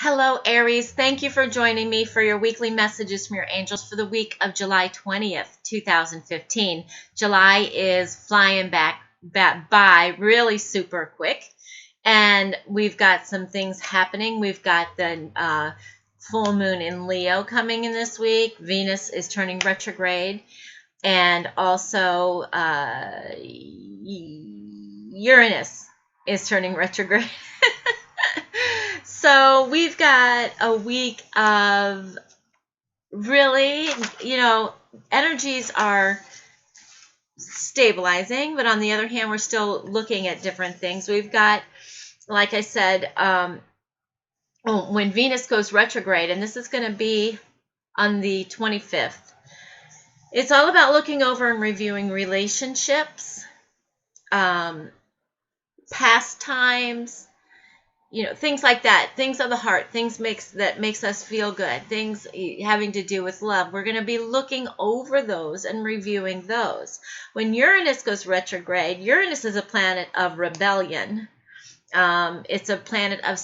Hello, Aries. Thank you for joining me for your weekly messages from your angels for the week of July 20th, 2015. July is flying back by really super quick, and we've got some things happening. We've got the full moon in Leo coming in this week. Venus is turning retrograde, and also Uranus is turning retrograde. So we've got a week of really, energies are stabilizing, but on the other hand, we're still looking at different things. We've got, like I said, when Venus goes retrograde, and this is going to be on the 25th, it's all about looking over and reviewing relationships, past times, things like that, things of the heart, things that makes us feel good, things having to do with love. We're going to be looking over those and reviewing those. When Uranus goes retrograde, Uranus is a planet of rebellion. It's a planet of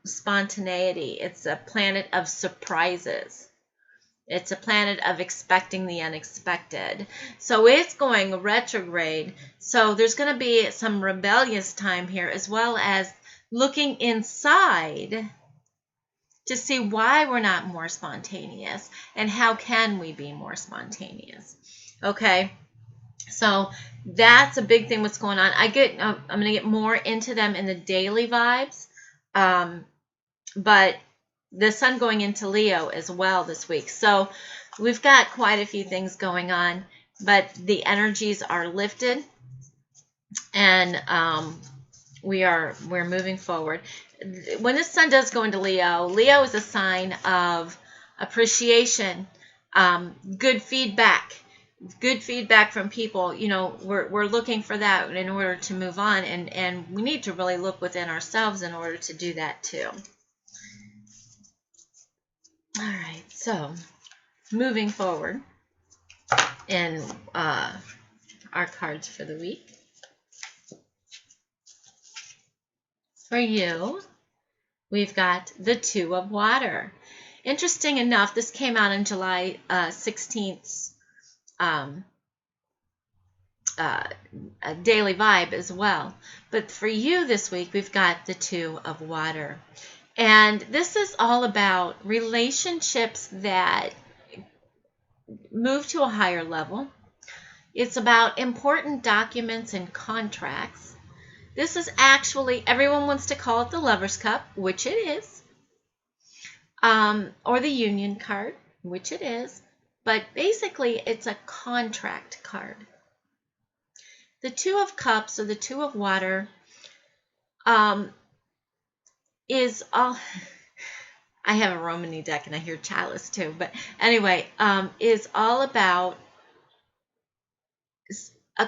spontaneity. It's a planet of surprises. It's a planet of expecting the unexpected. So it's going retrograde. So there's going to be some rebellious time here, as well as looking inside to see why we're not more spontaneous and how can we be more spontaneous. Okay, so that's a big thing what's going on. I'm going to get more into them in the daily vibes, but the sun going into Leo as well this week. So we've got quite a few things going on, but the energies are lifted, and we're moving forward. When the sun does go into Leo, Leo is a sign of appreciation, good feedback from people. We're looking for that in order to move on, and we need to really look within ourselves in order to do that too. All right, so moving forward in our cards for the week. For you, we've got the Two of Water. Interesting enough, this came out in July 16th daily vibe as well. But for you this week, we've got the Two of Water. And this is all about relationships that move to a higher level. It's about important documents and contracts. This is actually, everyone wants to call it the Lover's Cup, which it is, or the Union card, which it is, but basically it's a contract card. The Two of Cups, or the Two of Water, is all, I have a Romany deck and I hear Chalice too, but anyway, is all about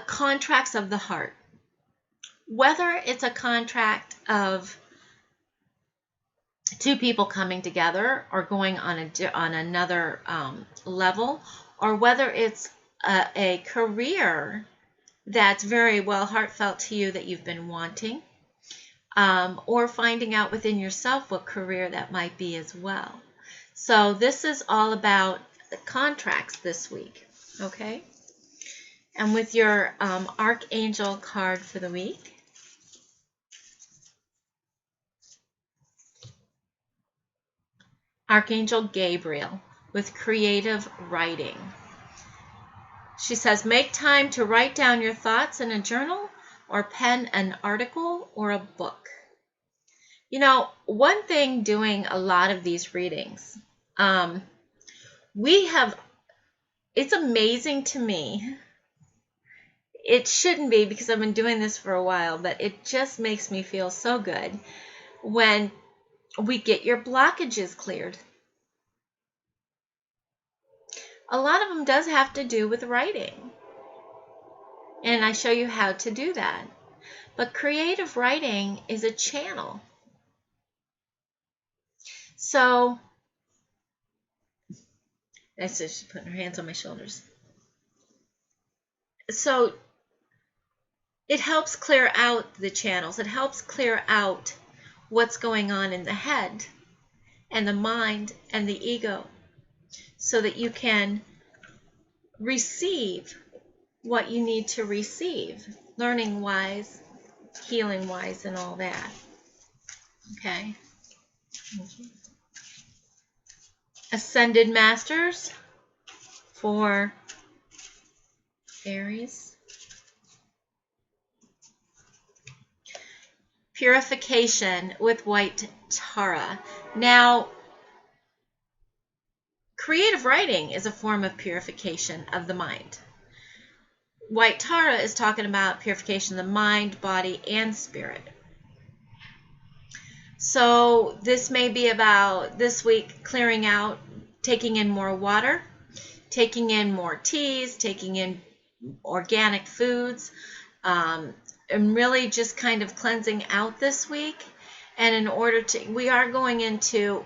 contracts of the heart. Whether it's a contract of two people coming together or going on another level, or whether it's a career that's very well heartfelt to you that you've been wanting, or finding out within yourself what career that might be as well. So this is all about the contracts this week, okay? And with your Archangel card for the week, Archangel Gabriel, with creative writing. She says, make time to write down your thoughts in a journal or pen an article or a book. One thing doing a lot of these readings, it's amazing to me. It shouldn't be, because I've been doing this for a while, but it just makes me feel so good when we get your blockages cleared. A lot of them does have to do with writing, and I show you how to do that. But creative writing is a channel. So, that's just putting her hands on my shoulders. So, it helps clear out the channels. It helps clear out what's going on in the head. and the mind and the ego, so that you can receive what you need to receive, learning wise, healing wise, and all that. Okay. Ascended Masters for Aries. Purification with white Tara. Now, creative writing is a form of purification of the mind. White Tara is talking about purification of the mind, body, and spirit. So this may be about this week clearing out, taking in more water, taking in more teas, taking in organic foods, and really just kind of cleansing out this week. And in order to, we are going into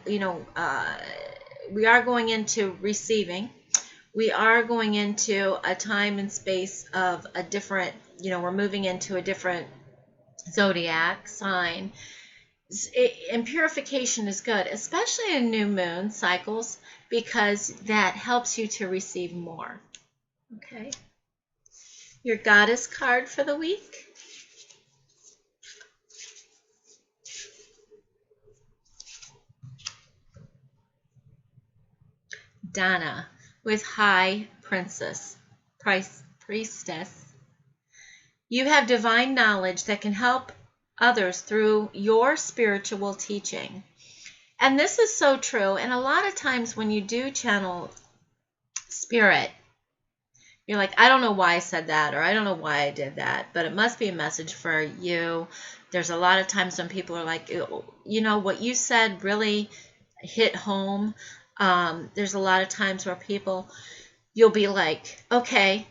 receiving. We are going into a time and space of a different, we're moving into a different zodiac sign. And purification is good, especially in new moon cycles, because that helps you to receive more. Okay. Your goddess card for the week. Donna with High Priestess. You have divine knowledge that can help others through your spiritual teaching. And this is so true. And a lot of times when you do channel spirit, you're like, I don't know why I said that, or I don't know why I did that, but it must be a message for you. There's a lot of times when people are like, what you said really hit home. There's a lot of times where you'll be like, okay,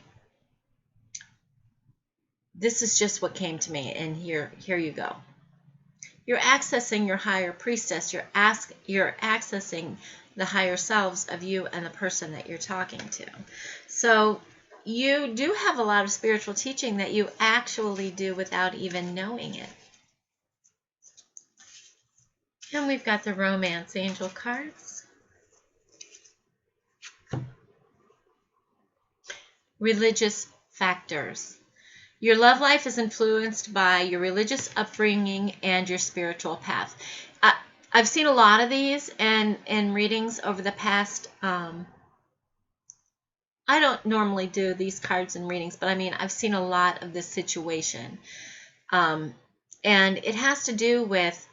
this is just what came to me, and here you go. You're accessing your higher priestess. You're accessing the higher selves of you and the person that you're talking to. So you do have a lot of spiritual teaching that you actually do without even knowing it. And we've got the Romance Angel cards. Religious factors. Your love life is influenced by your religious upbringing and your spiritual path. I've seen a lot of these in readings over the past. I don't normally do these cards in readings, but I've seen a lot of this situation. And it has to do with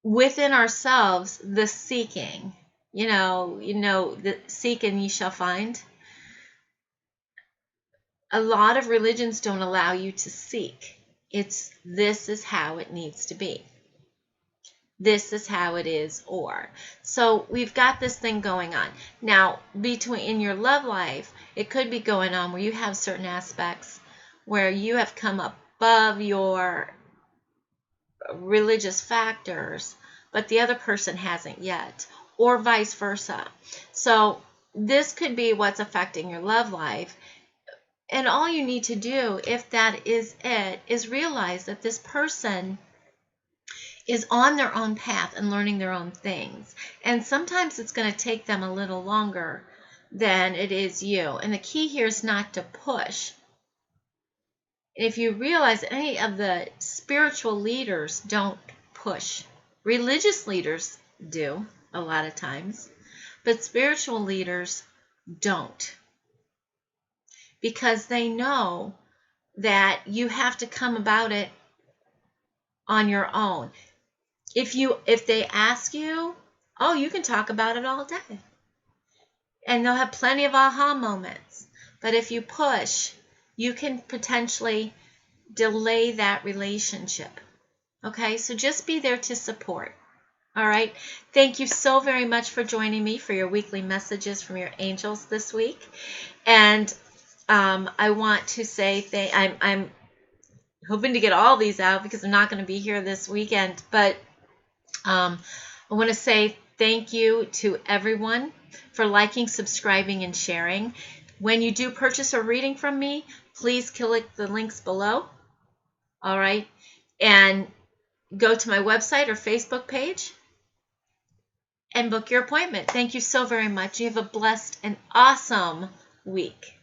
within ourselves, the seeking. The seek and ye shall find. A lot of religions don't allow you to seek. This is how it needs to be. This is how it is, or. So we've got this thing going on. Now, in your love life, it could be going on where you have certain aspects where you have come above your religious factors, but the other person hasn't yet, or vice versa. So this could be what's affecting your love life. And all you need to do, if that is it, is realize that this person is on their own path and learning their own things. And sometimes it's going to take them a little longer than it is you. And the key here is not to push. If you realize any of the spiritual leaders don't push. Religious leaders do a lot of times, but spiritual leaders don't. Because they know that you have to come about it on your own. If they ask you, you can talk about it all day. And they'll have plenty of aha moments. But if you push, you can potentially delay that relationship. Okay, so just be there to support. All right. Thank you so very much for joining me for your weekly messages from your angels this week. And I want to say I'm hoping to get all these out because I'm not going to be here this weekend. But I want to say thank you to everyone for liking, subscribing, and sharing. When you do purchase a reading from me, please click the links below. All right. And go to my website or Facebook page and book your appointment. Thank you so very much. You have a blessed and awesome week.